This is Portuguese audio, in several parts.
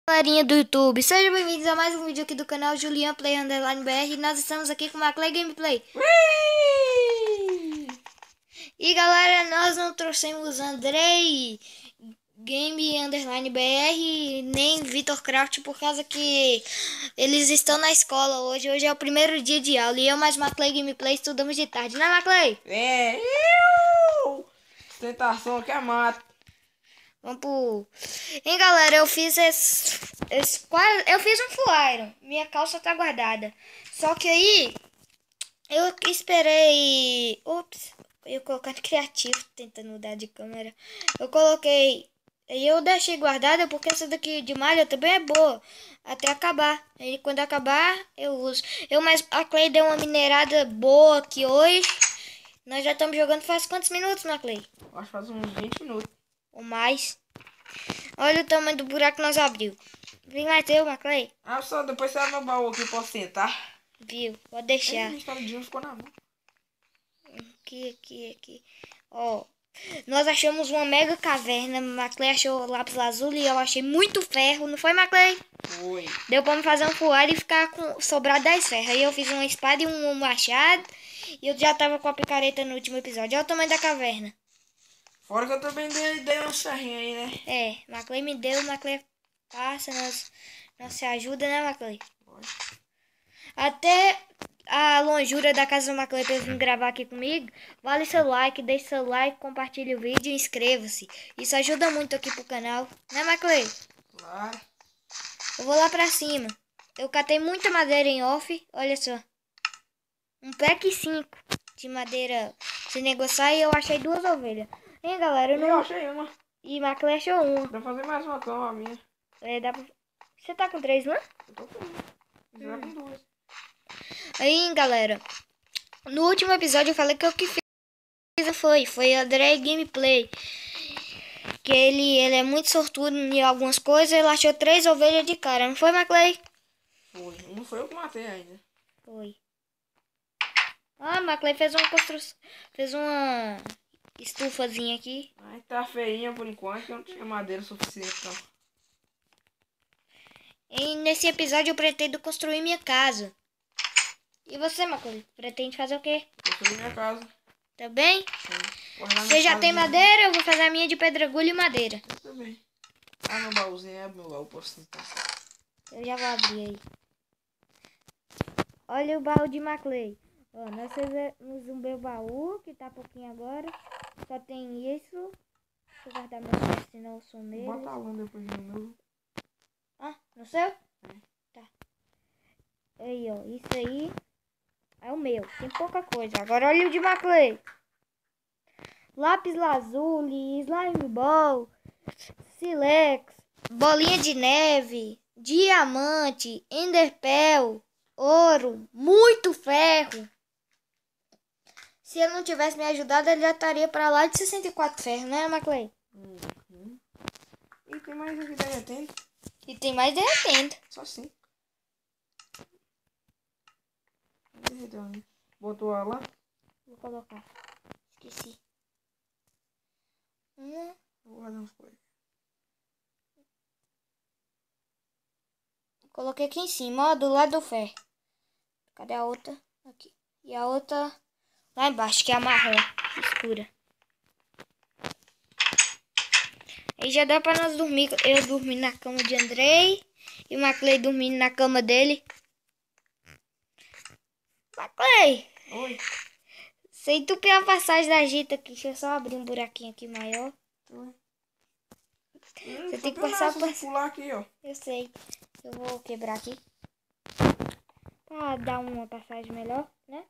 Galerinha do YouTube, sejam bem-vindos a mais um vídeo aqui do canal Julian Play Underline BR. Nós estamos aqui com o Maclay Gameplay. E galera, nós não trouxemos Andrei Game Underline BR nem Vitor Craft por causa que eles estão na escola hoje. Hoje é o primeiro dia de aula e eu mais Maclay Gameplay estudamos de tarde, né, Maclay? Tentação que é mato. Vamos pro... Hein, galera, eu fiz eu fiz um full iron. Minha calça tá guardada. Só que aí eu esperei... Ops, eu ia colocar no criativo, tentando mudar de câmera. Eu coloquei... Aí eu deixei guardada porque essa daqui de malha também é boa. Até acabar. Aí quando acabar, eu uso. A Clay deu uma minerada boa aqui hoje. Nós já estamos jogando faz quantos minutos, Maclay? Acho que faz uns 20 minutos. Ou mais. Olha o tamanho do buraco que nós abriu. Vem mais teu, Maclay. Ah, só depois você abre meu baú aqui, posso sentar? Viu? Pode deixar. Minha história de hoje ficou na mão. Aqui. Ó. Nós achamos uma mega caverna. Maclay achou lápis lazuli e eu achei muito ferro. Não foi, Maclay? Foi. Deu pra me fazer um fuar e ficar com sobrar 10 ferros. Aí eu fiz uma espada e um machado. E eu já tava com a picareta no último episódio. Olha o tamanho da caverna. Fora que eu também dei uns ferrinhos aí, né? É, Maclay me deu, Maclay passa, nós se ajuda, né, Maclay? Até a longura da casa do Maclay pra vir gravar aqui comigo, vale seu like, deixe seu like, compartilhe o vídeo e inscreva-se. Isso ajuda muito aqui pro canal, né, Maclay? Claro. Eu vou lá pra cima. Eu catei muita madeira em off, olha só. Um pack 5 de madeira se negociar e eu achei 2 ovelhas. Hein, galera, Eu achei uma. E Maclay achou uma. Dá pra fazer mais uma cama, a minha. É, dá pra... Você tá com 3, não é? Eu tô com uma. Você vai com 2. Aí, galera, no último episódio eu falei que o que fiz foi o Andrei Gameplay. Que ele é muito sortudo em algumas coisas. Ele achou 3 ovelhas de cara, não foi, Maclay? Foi. Não foi eu que matei ainda. Foi. Ah, Maclay fez uma construção. Fez uma estufazinha aqui. Ai, tá feinha por enquanto, que eu não tinha madeira suficiente, então. E nesse episódio eu pretendo construir minha casa. E você, Maclay? Pretende fazer o quê? Construí minha casa. Tá bem? Sim. Você já tem madeira? Eu vou fazer a minha de pedregulho e madeira. Eu também. Ah, meu baúzinho, abre meu baú, posso sentar. Eu já vou abrir aí. Olha o baú de Maclay. Ó, nós fizemos o meu baú, que tá pouquinho agora. Só tem isso. Deixa eu guardar meus pés, senão eu sou nele. Bota a lã depois no meu. Ah, no seu? Tá. Aí, ó, isso aí é o meu. Tem pouca coisa. Agora olha o de Maclay. Lápis lazuli, slime ball, silex, bolinha de neve, diamante, enderpell, ouro, muito ferro. Se ele não tivesse me ajudado, ele já estaria para lá de 64 ferros, né, Maclay? E tem mais aqui derretendo. E tem mais derretendo. Só assim. Derreteu ali. Botou ela lá? Vou colocar. Esqueci. Vou guardar uns coisas. Coloquei aqui em cima, ó, do lado do ferro. Cadê a outra? Aqui. E a outra lá embaixo, que é a marrom, escura. Aí já dá pra nós dormir. Eu dormir na cama de Andrei. E o Maclay dormindo na cama dele. Maclay! Oi. Você entupiu a passagem da Gita aqui. Deixa eu só abrir um buraquinho aqui maior. Você tem que passar por... pular aqui, ó. Eu sei. Eu vou quebrar aqui. Pra dar uma passagem melhor, né?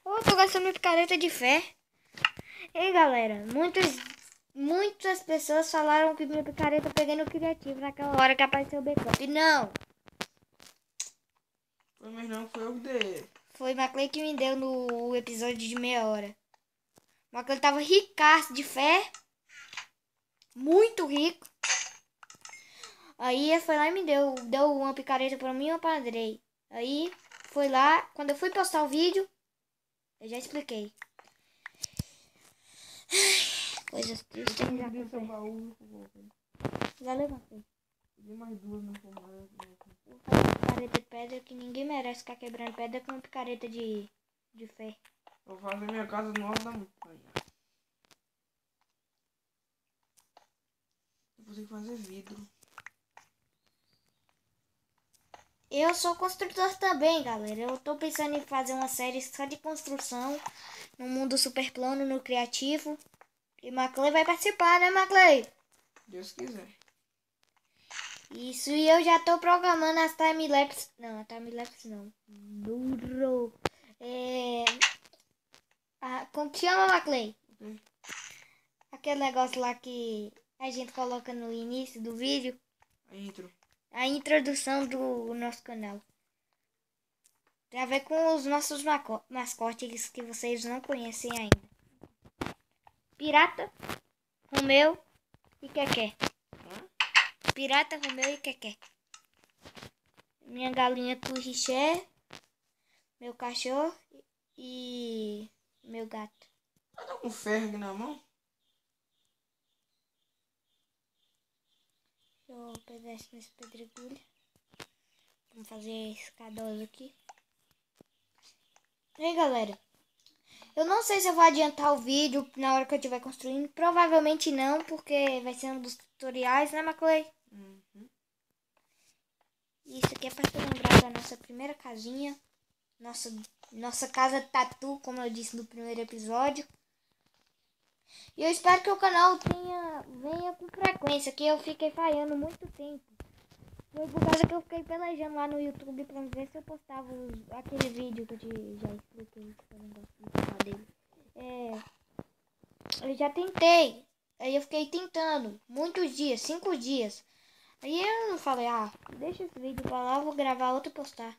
Oh, tô gastando minha picareta de fé. Ei, galera. Muitas pessoas falaram que minha picareta eu peguei no criativo naquela hora que apareceu o backup. Não! Foi, mas não foi eu que dei. Foi o Maclay que me deu no episódio de meia hora. O Maclay tava ricaço de fé. Muito rico. Aí ele foi lá e me deu uma picareta pra mim e uma pra Andrei. Aí foi lá, quando eu fui postar o vídeo, eu já expliquei. Coisas tristes. Já levantei. Peguei mais duas, não for mais. Vou fazer uma picareta de pedra que ninguém merece ficar quebrando pedra com uma picareta de ferro. Vou fazer minha casa no alto da montanha. Depois tem que fazer vidro. Eu sou construtor também, galera. Eu tô pensando em fazer uma série só de construção no mundo super plano, no criativo. E Maclay vai participar, né, Maclay? Deus quiser. Isso, e eu já tô programando as timelapse. Não, a timelapse não. Burro. Como que chama, Maclay? Ok. Aquele negócio lá que a gente coloca no início do vídeo. A intro. A introdução do nosso canal. Tem a ver com os nossos mascotes que vocês não conhecem ainda. Pirata, Romeu e Keké. Pirata, Romeu e Keké. Minha galinha Turriché, meu cachorro e meu gato. Eu tô com ferro aqui na mão. Deixa eu pegar nesse pedregulho. Vamos fazer escadola aqui. E aí, galera. Eu não sei se eu vou adiantar o vídeo na hora que eu estiver construindo. Provavelmente não, porque vai ser um dos tutoriais, né, Maclay? Uhum. Isso aqui é para te lembrar da nossa primeira casinha. Nossa casa tatu, como eu disse no primeiro episódio. E eu espero que o canal venha com frequência, que eu fiquei falhando muito tempo. Foi por causa que eu fiquei pelejando lá no YouTube pra ver se eu postava aquele vídeo que eu já expliquei, que eu não gosto de falar dele. Eu já tentei. Aí eu fiquei tentando muitos dias, 5 dias. Aí eu falei, deixa esse vídeo pra lá, eu vou gravar outro e postar.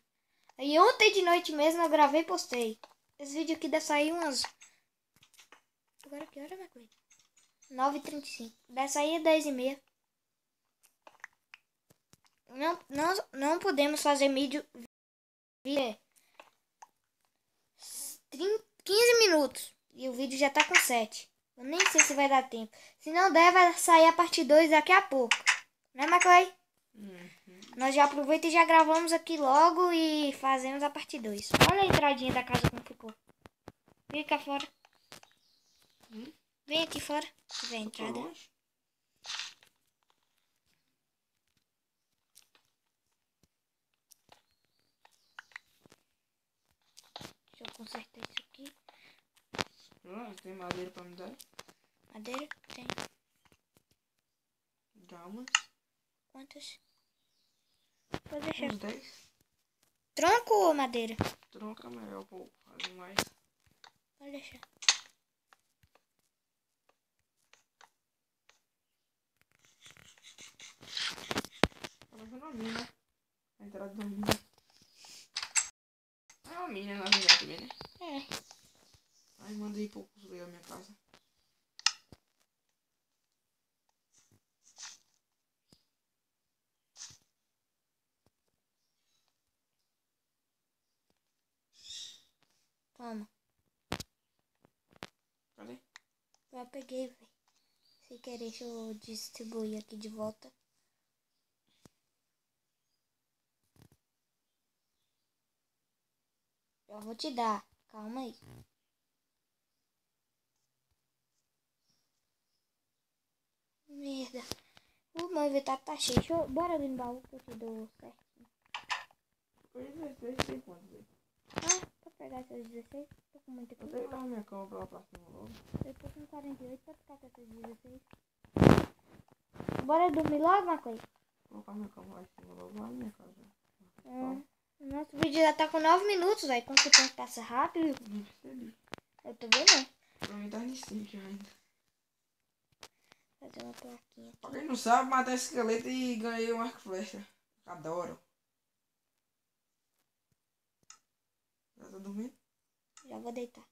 Aí ontem de noite mesmo eu gravei e postei. Esse vídeo aqui deve sair umas... Agora que hora, Maclay? 9h35. Deve sair 10h30. Não podemos fazer vídeo 15 minutos. E o vídeo já tá com 7. Eu nem sei se vai dar tempo. Se não der, vai sair a parte 2 daqui a pouco. Né, Maclay? Uhum. Nós já aproveitamos e já gravamos aqui logo e fazemos a parte 2. Olha a entradinha da casa como ficou. Vem cá fora. Vem aqui fora. Vem a entrada. Longe. Deixa eu consertar isso aqui. Tem madeira pra me dar? Madeira? Tem. Dá uma. Quantas? Pode deixar. Uns 10. Tronco ou madeira? Tronca melhor, pô. Fazer mais. Pode deixar. Tá fazendo uma mina. A entrada da mina. É uma mina na verdade também, né? Aí mandei pouco construir a minha casa. Toma. Cadê? Já peguei, velho. Se querer, deixa eu distribuir aqui de volta. Eu vou te dar. Calma aí. Merda. O meu inventário tá cheio. Bora ali no baú que eu te dou certinho. Foi 16, tem quantos aí? Pode pegar esses 16? Tô com muita Eu coisa. tenho que levar minha cama pra lá pra cima logo. Eu tô com 48, pode ficar com esses 16. Bora dormir logo, Maclay? Vou colocar minha cama lá em cima logo lá na minha casa. O nosso vídeo já tá com 9 minutos, velho. Como que o tempo passa rápido? Nem percebi. Eu tô vendo. Pra mim tá em 5 já ainda. Fazer uma plaquinha Pra aqui. quem não sabe, matei esse esqueleto e ganhei um arco e flecha. Adoro. Já tá dormindo? Já vou deitar.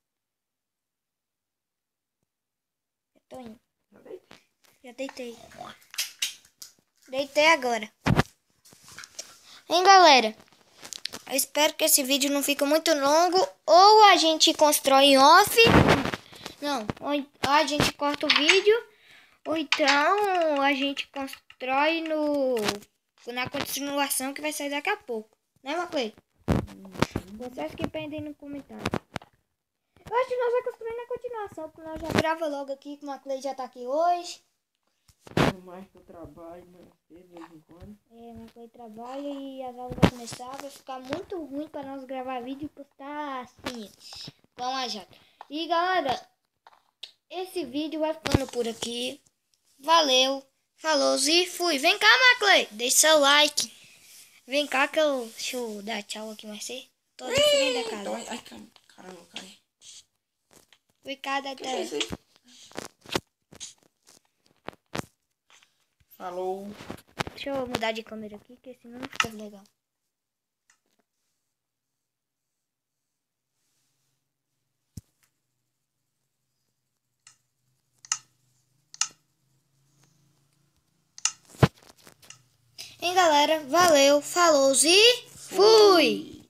Já tô indo. Já deitei. Já deitei. Deitei agora. Hein, galera? Eu espero que esse vídeo não fique muito longo. Ou a gente constrói em off. Não. Ou a gente corta o vídeo. Ou então a gente constrói no na continuação que vai sair daqui a pouco. Né, Maclay? Vocês que pendem no comentário. Eu acho que nós vamos construir na continuação, porque nós já grava logo aqui, que o Maclay já tá aqui hoje. Mais que eu trabalho, mais cedo, de vez em quando. O Maclay trabalha e as aulas vão começar. Vai ficar muito ruim para nós gravar vídeo e postar assim. Vamos lá, já. E galera, esse vídeo vai ficando por aqui. Valeu, falou e fui. Vem cá, Maclay, deixa seu like. Vem cá que eu... Deixa eu dar tchau aqui mais cedo. Tô de frente da casa. Ai, caramba, cai. Vem cá, da tela. Falou. Deixa eu mudar de câmera aqui, que senão não fica legal. Hein, galera? Valeu, falou e fui!